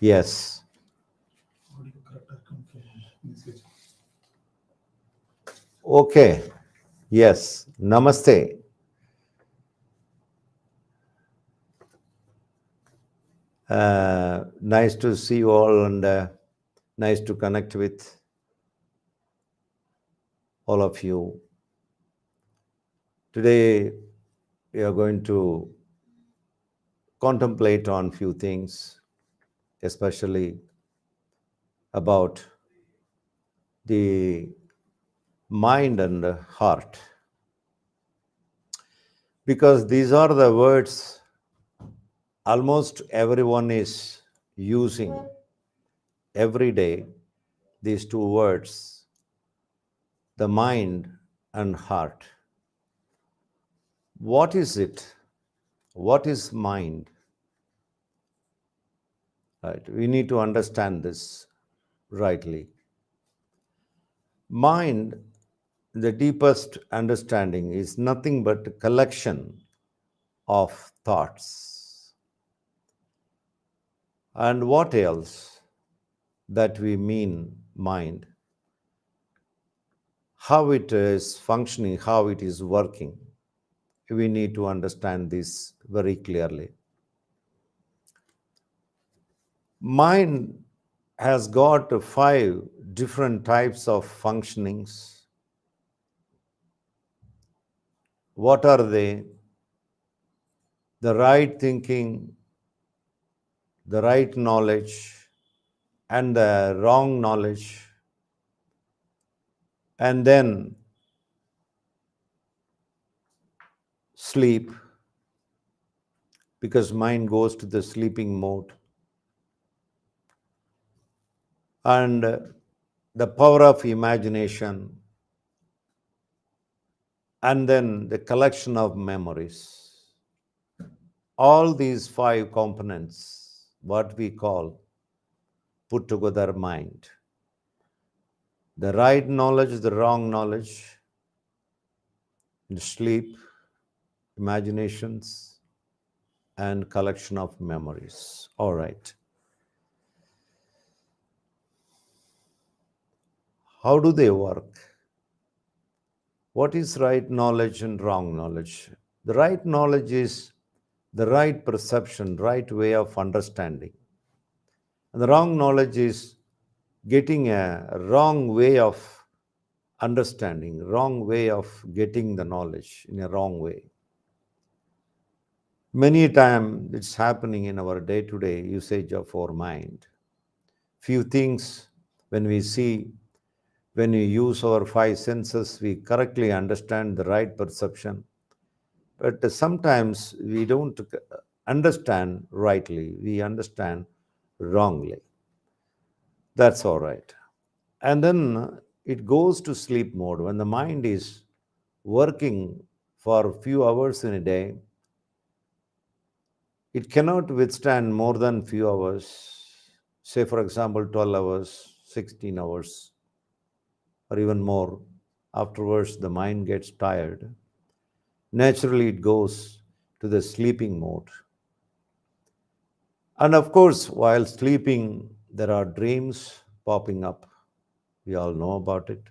Yes. Okay. Yes. Namaste. Nice to see you all, and nice to connect with all of you. Today, we are going to contemplate on few things, especially about the mind and heart, because these are the words almost everyone is using every day. These two words, the mind and heart. What is it? What is mind? Right. We need to understand this rightly. Mind, the deepest understanding, is nothing but a collection of thoughts. And what else that we mean mind? How it is functioning, how it is working. We need to understand this very clearly. Mind has got 5 different types of functionings. What are they? The right thinking, the right knowledge, and the wrong knowledge. And then sleep, because mind goes to the sleeping mode. And the power of imagination, and then the collection of memories. All these 5 components, what we call put together mind. The right knowledge, the wrong knowledge, the sleep, imaginations, and collection of memories. All right. How do they work? What is right knowledge and wrong knowledge? The right knowledge is the right perception, right way of understanding. And the wrong knowledge is getting a wrong way of understanding, wrong way of getting the knowledge in a wrong way. Many times it's happening in our day-to-day usage of our mind. Few things when we see, when we use our 5 senses, we correctly understand the right perception. But sometimes we don't understand rightly, we understand wrongly. That's all right. And then it goes to sleep mode. When the mind is working for a few hours in a day, it cannot withstand more than few hours. Say, for example, 12 hours, 16 hours, or even more. Afterwards, the mind gets tired. Naturally, it goes to the sleeping mode. And of course, while sleeping, there are dreams popping up. We all know about it.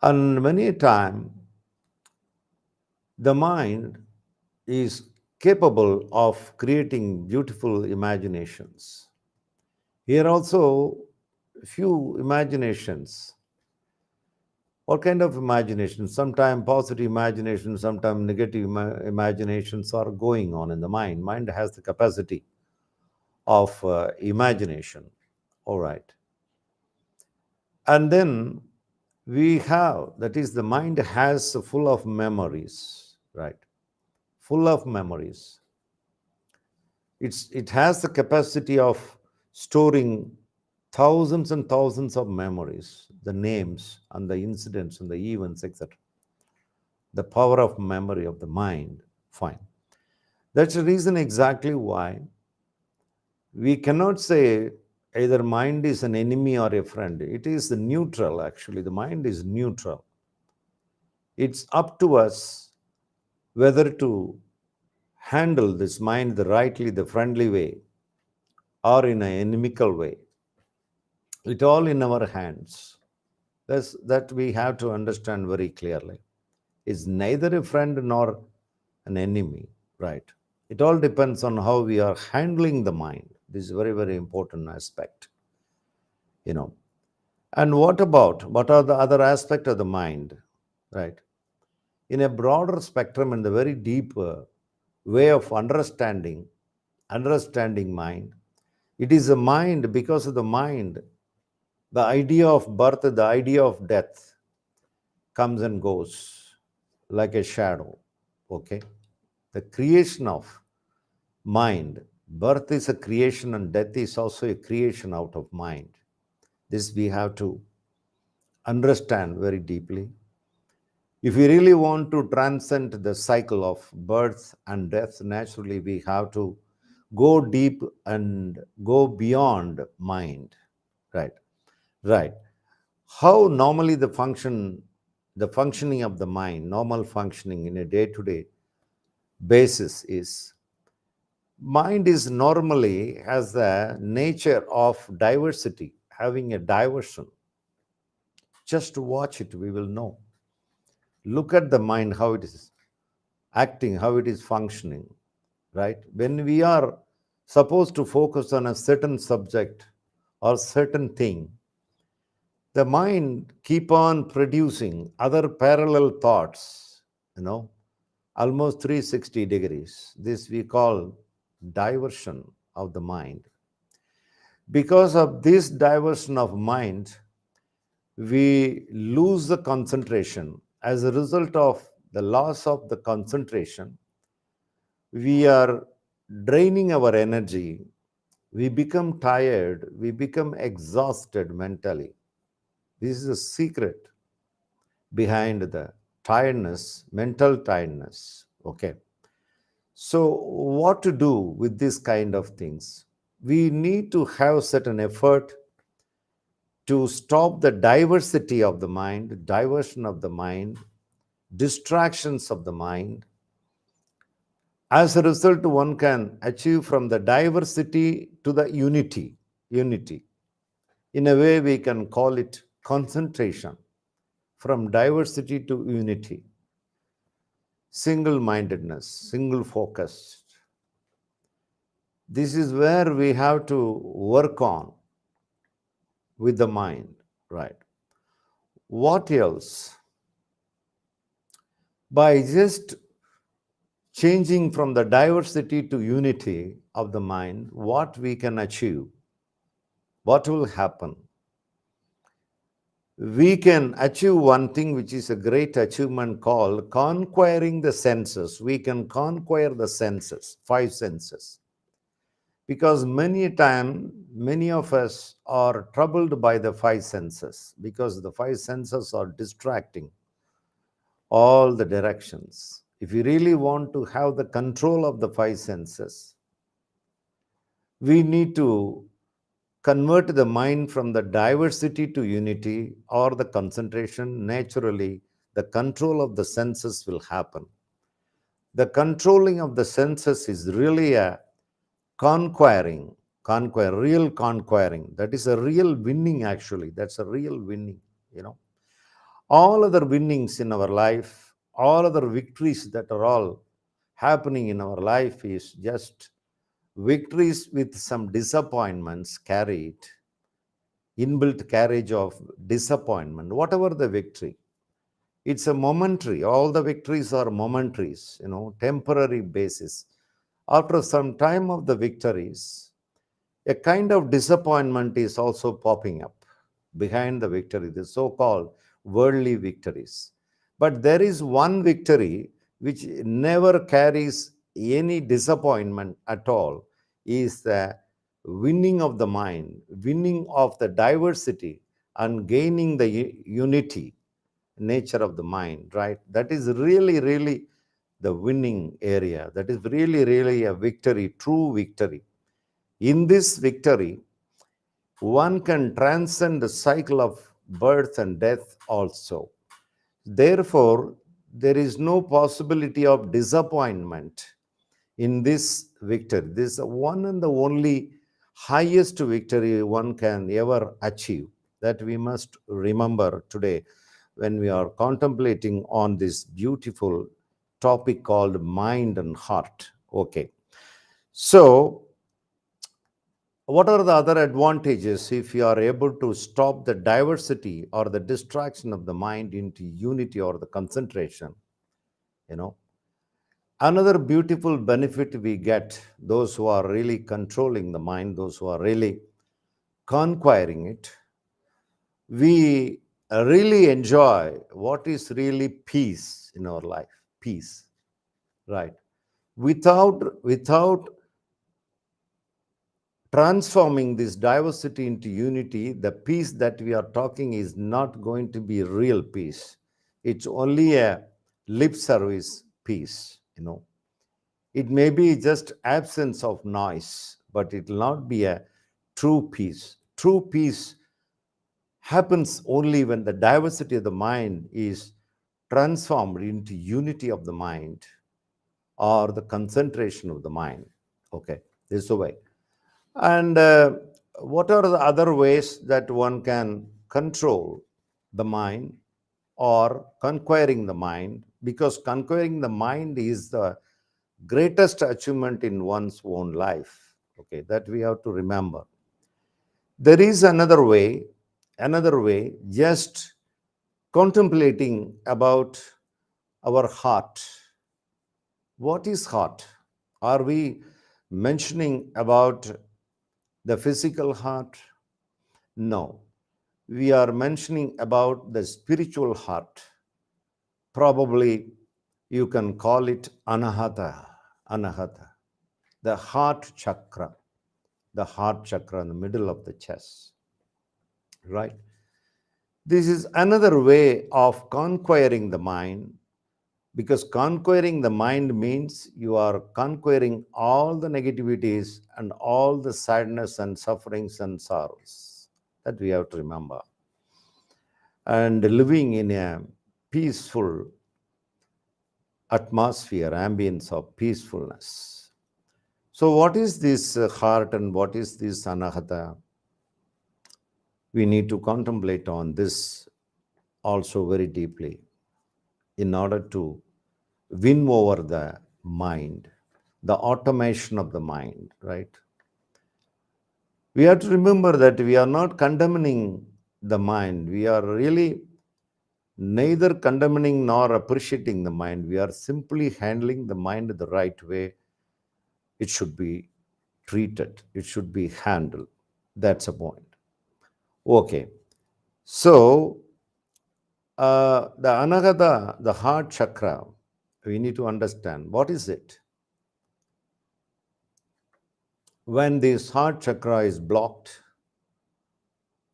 And many a time, the mind is capable of creating beautiful imaginations. Here also, few imaginations. What kind of imagination? Sometimes positive imagination, sometimes negative imaginations are going on in the mind. Mind has the capacity of imagination. All right. And then we have, that is, the mind has full of memories, right? Full of memories. It has the capacity of storing thousands and thousands of memories, the names and the incidents and the events, etc. The power of memory of the mind, fine. That's the reason exactly why we cannot say either mind is an enemy or a friend. It is the neutral, actually. The mind is neutral. It's up to us whether to handle this mind the rightly, the friendly way, or in an inimical way. It all in our hands. That we have to understand very clearly. It's neither a friend nor an enemy, right? It all depends on how we are handling the mind. This is a very, very important aspect, you know. And what are the other aspect of the mind, right? In a broader spectrum, in the very deep way of understanding mind, it is a mind. Because of the mind, the idea of birth, the idea of death comes and goes like a shadow. Okay, the creation of mind, birth is a creation and death is also a creation out of mind. This we have to understand very deeply. If we really want to transcend the cycle of birth and death, naturally we have to go deep and go beyond mind. Right, right. How normally the functioning of the mind, normal functioning in a day-to-day basis is, mind is normally has the nature of diversity, having a diversion. Just watch it, we will know. Look at the mind, how it is acting, how it is functioning, right? When we are supposed to focus on a certain subject or certain thing, the mind keep on producing other parallel thoughts, almost 360 degrees. This we call diversion of the mind. Because of this diversion of mind, we lose the concentration. As a result of the loss of the concentration, we are draining our energy. We become tired. We become exhausted mentally. This is a secret behind the tiredness, mental tiredness. Okay. So, what to do with this kind of things? We need to have certain effort to stop the diversity of the mind, diversion of the mind, distractions of the mind. As a result, one can achieve from the diversity to the unity. Unity. In a way, we can call it concentration. From diversity to unity. Single-mindedness, single-focused. This is where we have to work on with the mind, right? What else? By just changing from the diversity to unity of the mind, what we can achieve, what will happen? We can achieve one thing which is a great achievement called conquering the senses. We can conquer the senses, 5 senses. Because many of us are troubled by the 5 senses, because the 5 senses are distracting all the directions. If you really want to have the control of the 5 senses, we need to convert the mind from the diversity to unity or the concentration. Naturally, the control of the senses will happen. The controlling of the senses is really a real conquering. That is a real winning, actually. That's a real winning, All other winnings in our life, all other victories that are all happening in our life is just victories with some disappointments carried, inbuilt carriage of disappointment. Whatever the victory, it's a momentary. All the victories are momentaries, temporary basis. After some time of the victories, a kind of disappointment is also popping up behind the victory, the so-called worldly victories. But there is one victory which never carries any disappointment at all, is the winning of the mind, winning of the diversity and gaining the unity nature of the mind, right? That is really, really the winning area. That is really, really a victory, true victory. In this victory, one can transcend the cycle of birth and death also. Therefore, there is no possibility of disappointment in this victory. This is one and the only highest victory one can ever achieve, that we must remember today when we are contemplating on this beautiful topic called mind and heart. Okay. So, what are the other advantages if you are able to stop the diversity or the distraction of the mind into unity or the concentration? You know, another beautiful benefit we get, those who are really controlling the mind, those who are really conquering it, we really enjoy what is really peace in our life. Peace, right? Without transforming this diversity into unity, the peace that we are talking is not going to be real peace. It's only a lip service peace, you know. It may be just absence of noise, but it will not be a true peace. True peace happens only when the diversity of the mind is transformed into unity of the mind or the concentration of the mind. Okay, this is the way. And what are the other ways that one can control the mind or conquering the mind? Because conquering the mind is the greatest achievement in one's own life. Okay, that we have to remember. There is another way, just contemplating about our heart. What is heart? Are we mentioning about the physical heart? No. We are mentioning about the spiritual heart. Probably you can call it anahata, the heart chakra, in the middle of the chest, right? This is another way of conquering the mind, because conquering the mind means you are conquering all the negativities and all the sadness and sufferings and sorrows. That we have to remember. And living in a peaceful atmosphere, ambience of peacefulness. So, what is this heart and what is this anahata? We need to contemplate on this also very deeply in order to win over the mind, the automation of the mind, right? We have to remember that we are not condemning the mind. We are really neither condemning nor appreciating the mind. We are simply handling the mind the right way. It should be treated, it should be handled. That's a point. Okay. So, the anahata, the heart chakra, we need to understand what is it. When this heart chakra is blocked,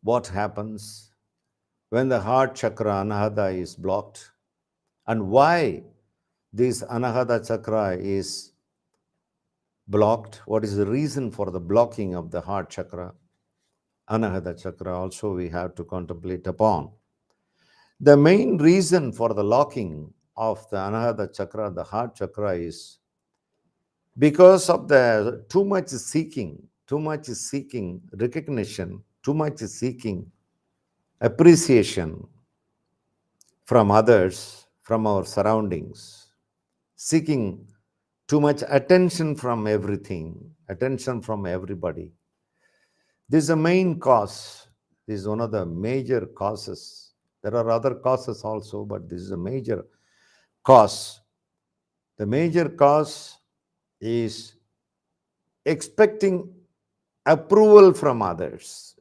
what happens? When the heart chakra anahata is blocked, and why this anahata chakra is blocked? What is the reason for the blocking of the heart chakra, anahata chakra? Also, we have to contemplate upon. The main reason for the locking of the anahata chakra, the heart chakra, is because of the too much seeking recognition, too much seeking appreciation from others, from our surroundings, seeking too much attention from everything, attention from everybody. This is the main cause. This is one of the major causes. There are other causes also, but this is a major cause. The major cause is expecting approval from others,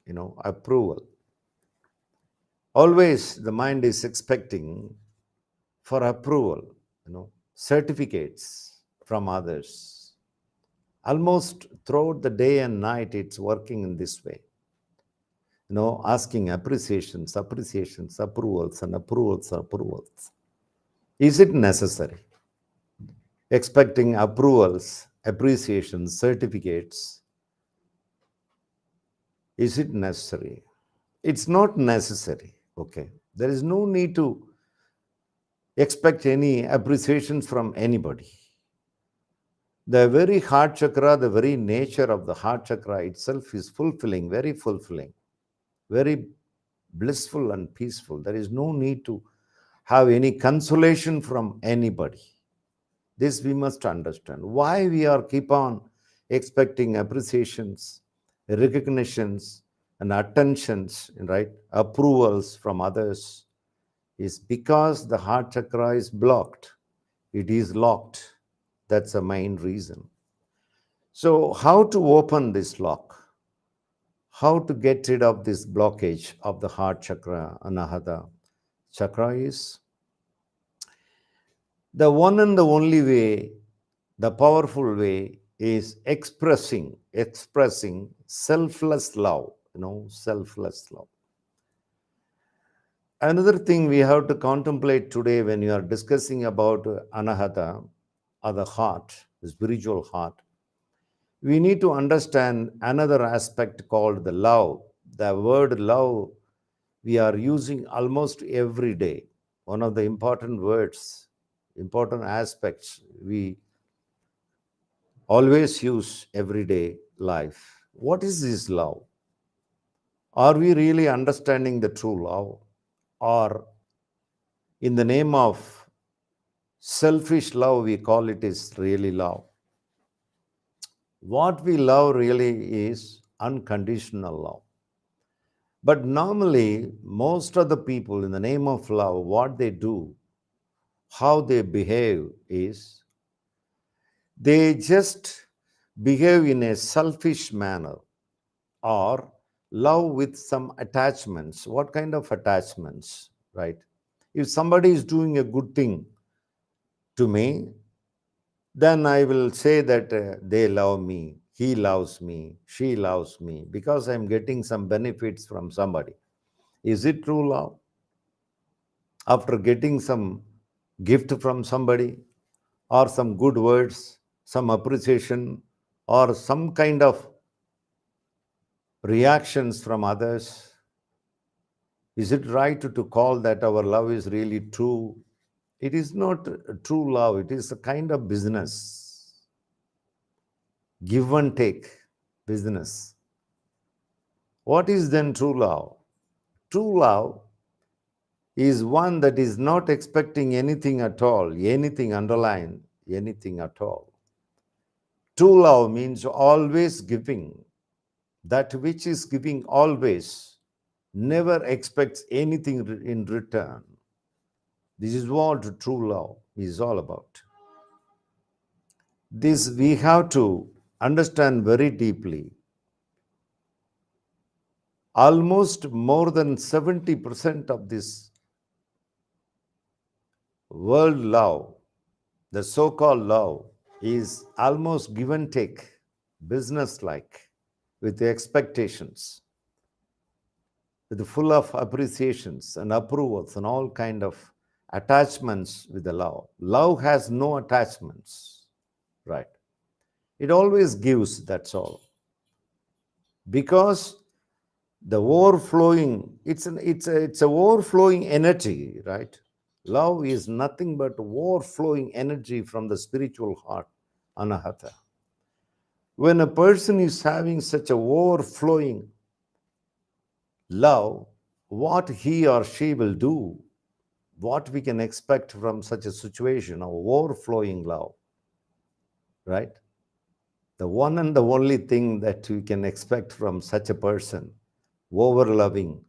approval. Always the mind is expecting for approval, certificates from others. Almost throughout the day and night, it's working in this way. Asking appreciations, approvals, and approvals. Is it necessary? Expecting approvals, appreciations, certificates. Is it necessary? It's not necessary. Okay. There is no need to expect any appreciations from anybody. The very heart chakra, the very nature of the heart chakra itself is fulfilling, very blissful and peaceful. There is no need to have any consolation from anybody. This we must understand. Why we are keep on expecting appreciations, recognitions, and attentions, right? Approvals from others is because the heart chakra is blocked. It is locked. That's the main reason. So, how to open this lock? How to get rid of this blockage of the heart chakra, anahata chakra is the one and the only way, the powerful way is expressing selfless love, selfless love. Another thing we have to contemplate today when you are discussing about anahata or the heart, the spiritual heart, we need to understand another aspect called the love. The word love we are using almost every day. One of the important words, important aspects we always use everyday life. What is this love? Are we really understanding the true love? Or in the name of selfish love, we call it is really love? What we love really is unconditional love. But normally, most of the people, in the name of love, what they do, how they behave is they just behave in a selfish manner or love with some attachments. What kind of attachments, right? If somebody is doing a good thing to me, then I will say that they love me, he loves me, she loves me because I'm getting some benefits from somebody. Is it true love? After getting some gift from somebody or some good words, some appreciation, or some kind of reactions from others, is it right to call that our love is really true? It is not true love, it is a kind of business, give and take business. What is then true love? True love is one that is not expecting anything at all, anything underlying, anything at all. True love means always giving. That which is giving always never expects anything in return. This is what true love is all about. This we have to understand very deeply. Almost more than 70% of this world love, the so-called love, is almost give and take, business-like, with expectations, with full of appreciations and approvals and all kind of attachments with the love. Love has no attachments, right? It always gives, that's all. Because the overflowing, it's a overflowing energy, right? Love is nothing but overflowing energy from the spiritual heart, anahata. When a person is having such a overflowing love, what he or she will do, what we can expect from such a situation of overflowing love, right? The one and the only thing that we can expect from such a person, over-loving,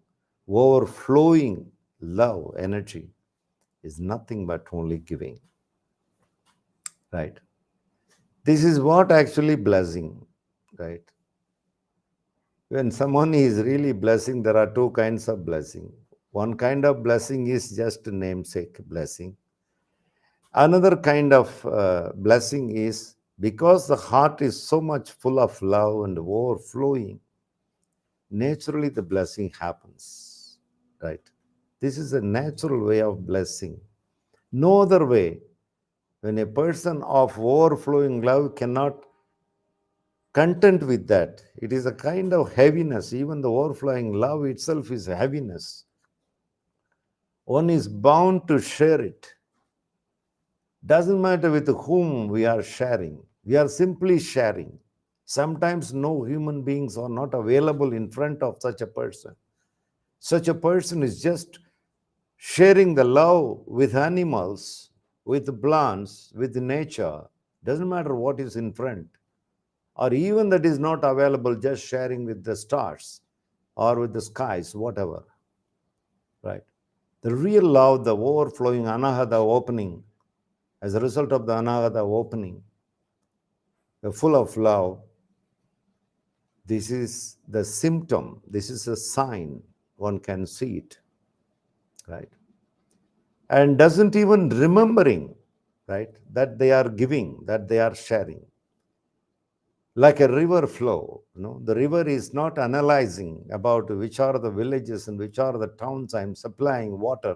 overflowing love energy, is nothing but only giving, right? This is what actually blessing, right? When someone is really blessing, there are two kinds of blessing. One kind of blessing is just a namesake blessing. Another kind of blessing is because the heart is so much full of love and overflowing, naturally the blessing happens, right? This is a natural way of blessing. No other way. When a person of overflowing love cannot content with that, it is a kind of heaviness. Even the overflowing love itself is a heaviness. One is bound to share it. Doesn't matter with whom we are sharing. We are simply sharing. Sometimes no human beings are not available in front of such a person. Such a person is just sharing the love with animals, with plants, with nature. Doesn't matter what is in front, or even that is not available, just sharing with the stars or with the skies, whatever. Right? The real love, the overflowing anahata opening, as a result of the anahata opening, the full of love, this is the symptom, this is a sign, one can see it, right? And doesn't even remembering, right, that they are giving, that they are sharing. Like a river flow, the river is not analyzing about which are the villages and which are the towns I am supplying water.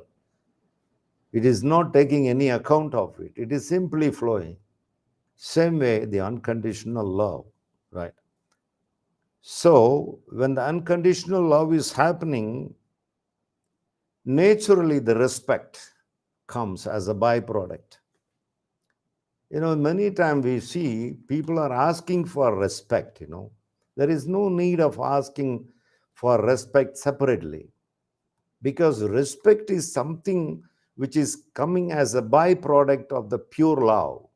It is not taking any account of it. It is simply flowing. Same way, the unconditional love, right? So, when the unconditional love is happening, naturally the respect comes as a byproduct. Many times we see people are asking for respect. There is no need of asking for respect separately, because respect is something which is coming as a byproduct of the pure love,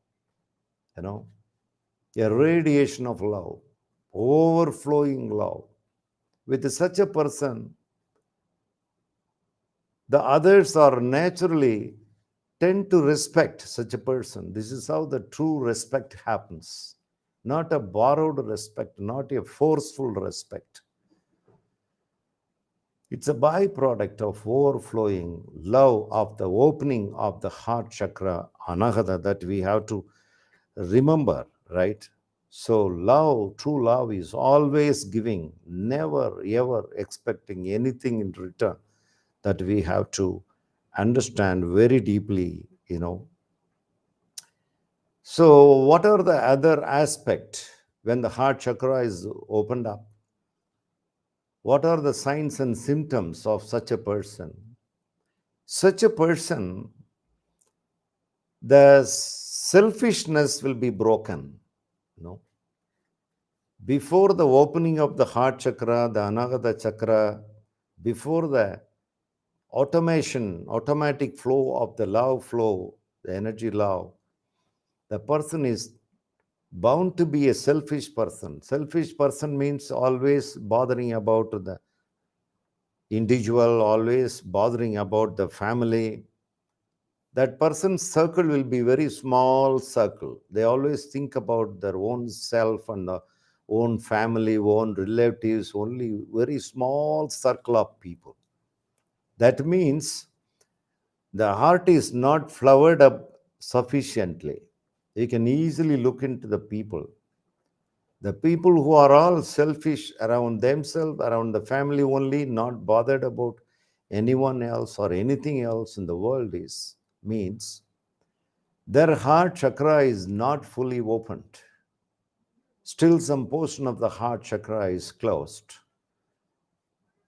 a radiation of love, overflowing love. With such a person, the others are naturally tend to respect such a person. This is how the true respect happens. Not a borrowed respect, not a forceful respect. It's a byproduct of overflowing love, of the opening of the heart chakra, anahata, that we have to remember, right? So love, true love is always giving, never ever expecting anything in return. That we have to understand very deeply, So what are the other aspects when the heart chakra is opened up? What are the signs and symptoms of such a person? Such a person, the selfishness will be broken. Before the opening of the heart chakra, the anahata chakra, before the automatic flow of the love flow, the energy love, the person is bound to be a selfish person. Selfish person means always bothering about the individual, always bothering about the family. That person's circle will be very small circle. They always think about their own self and the own family, own relatives, only very small circle of people. That means the heart is not flowered up sufficiently. You can easily look into the people. The people who are all selfish around themselves, around the family only, not bothered about anyone else or anything else in the world, means their heart chakra is not fully opened. Still some portion of the heart chakra is closed.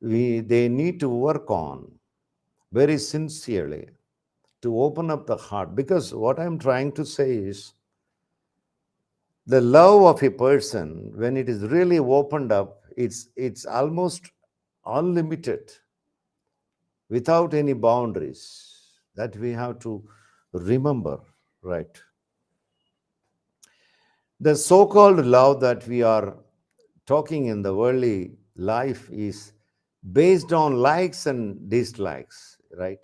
They need to work on very sincerely to open up the heart, because what I'm trying to say is the love of a person, when it is really opened up, it's almost unlimited, without any boundaries. That we have to remember, right? The so-called love that we are talking in the worldly life is based on likes and dislikes, right?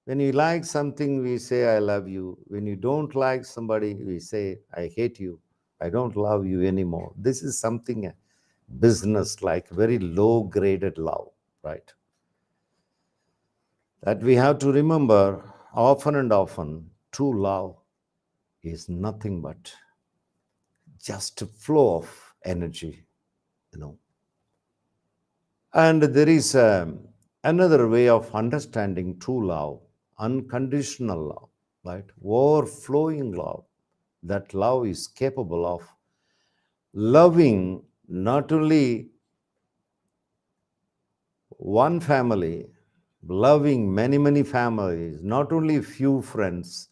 When you like something, we say, I love you. When you don't like somebody, we say, I hate you. I don't love you anymore. This is something business like, very low graded love, right? That we have to remember often and often, true love is nothing but just a flow of energy, And there is another way of understanding true love, unconditional love, right? Overflowing love. That love is capable of loving not only one family, loving many, many families, not only few friends,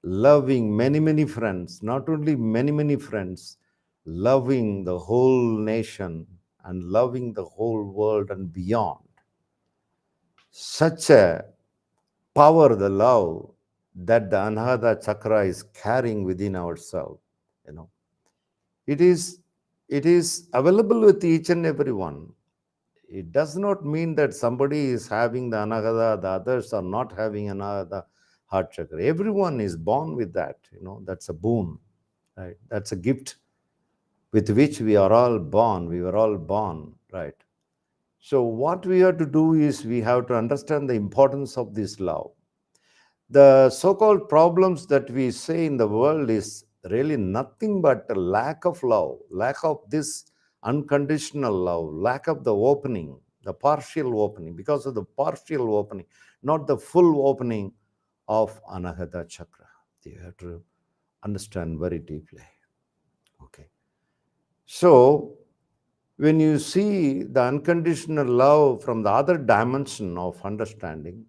loving many, many friends, not only many, many friends, loving the whole nation and loving the whole world and beyond. Such a power, the love that the Anahata Chakra is carrying within ourselves, you know. It is, it is available with each and every one. It does not mean that somebody is having the Anahata, the others are not having Anahata heart chakra. Everyone is born with that, you know. That's a boon, right? That's a gift with which we are all born. We were all born, right? So what we have to do is we have to understand the importance of this love. The so-called problems that we say in the world is really nothing but a lack of love, lack of this unconditional love, lack of the opening, the partial opening, because of the partial opening, not the full opening of Anahata Chakra. You have to understand very deeply. Okay. So when you see the unconditional love from the other dimension of understanding,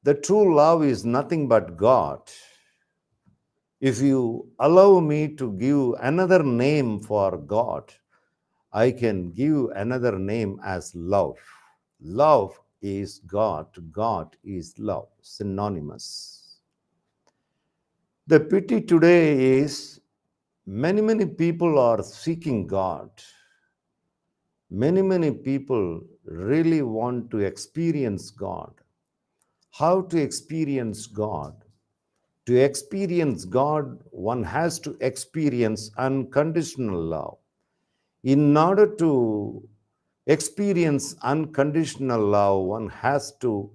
the true love is nothing but God. If you allow me to give another name for God, I can give another name as love. Love is God, God is love, synonymous. The pity today is many, many people are seeking God. Many people really want to experience God. How to experience God? To experience God, one has to experience unconditional love. In order to experience unconditional love, one has to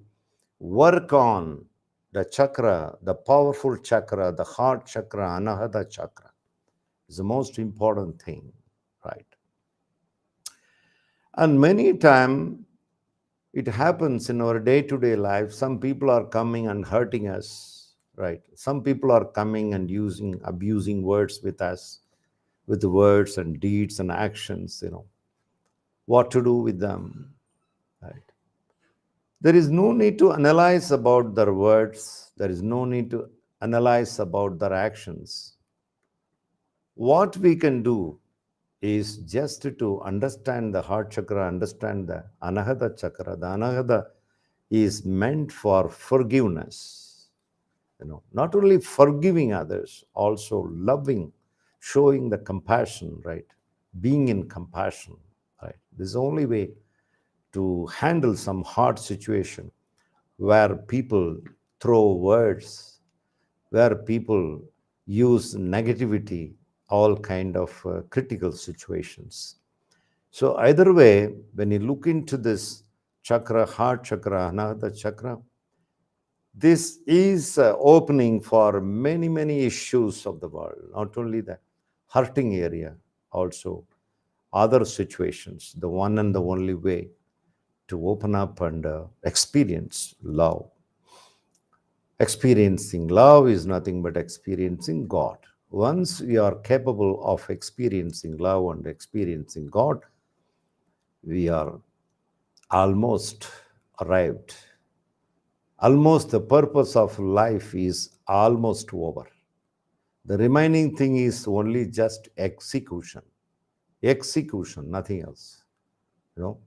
work on the chakra, the powerful chakra, the heart chakra, anahata chakra. Is the most important thing, right? And many times it happens in our day-to-day life. Some people are coming and hurting us, right? Some people are coming and abusing words with us, with the words and deeds and actions, you know. What to do with them, right? There is no need to analyze about their words. There is no need to analyze about their actions. What we can do is just to understand the heart chakra, understand the anahata chakra. The anahata is meant for forgiveness. You know, not only forgiving others, also loving, showing the compassion, right? Being in compassion, right? This is the only way to handle some hard situation where people throw words, where people use negativity, all kind of critical situations. So either way, when you look into this chakra, heart chakra, anahata chakra, this is opening for many issues of the world, not only the hurting area, also other situations. The one and the only way to open up and experience love. Experiencing love is nothing but experiencing God. Once we are capable of experiencing love and experiencing God, we are almost arrived. Almost the purpose of life is almost over. The remaining thing is only just execution. Execution, nothing else. You know,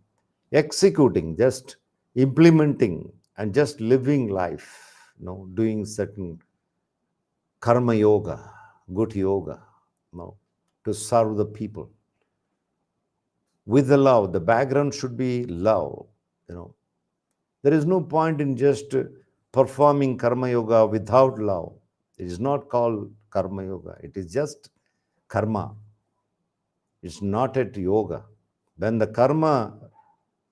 executing, just implementing and just living life, you know, doing certain karma yoga, good yoga, you know, to serve the people. With the love, the background should be love, you know. There is no point in just performing karma yoga without love. It is not called karma yoga. It is just karma. It's not at yoga. When the karma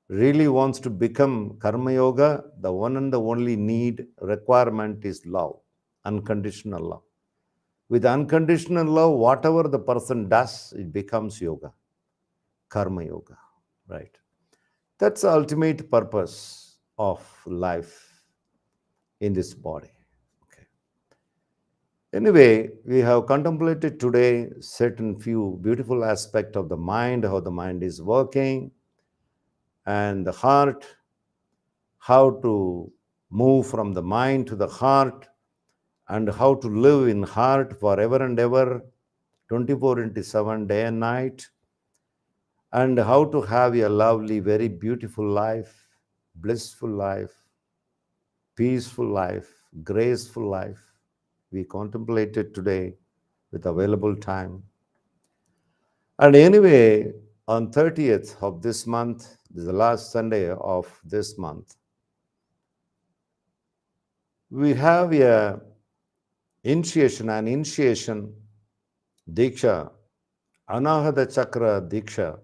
really wants to become karma yoga, the one and the only need, requirement is love, unconditional love. With unconditional love, whatever the person does, it becomes yoga, karma yoga, right? That's the ultimate purpose of life in this body. Okay. Anyway, we have contemplated today certain few beautiful aspects of the mind, how the mind is working, and the heart, how to move from the mind to the heart, and how to live in heart forever and ever, 24 into 7, day and night, and how to have a lovely, very beautiful life, blissful life, peaceful life, graceful life. We contemplated today with available time. And anyway, on 30th of this month, this is the last Sunday of this month, we have an initiation Diksha, Anahata Chakra Diksha,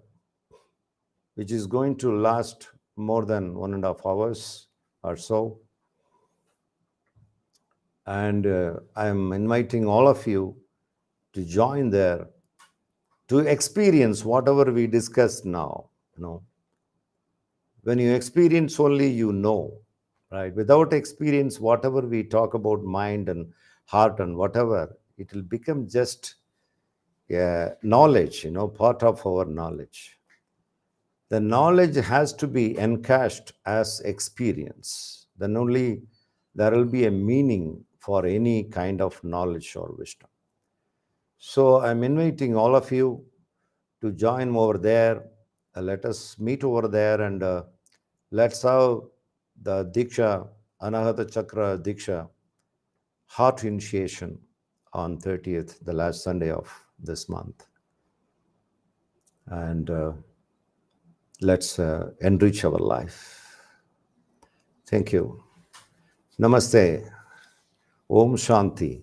which is going to last more than 1.5 hours or so. And I am inviting all of you to join there to experience whatever we discussed now. When you experience only, right? Without experience, whatever we talk about mind and heart and whatever, it will become just knowledge, part of our knowledge. The knowledge has to be encashed as experience. Then only there will be a meaning for any kind of knowledge or wisdom. So I'm inviting all of you to join over there. Let us meet over there and let's have the Diksha, Anahata Chakra Diksha, heart initiation on 30th, the last Sunday of this month. And let's enrich our life. Thank you. Namaste. Om Shanti.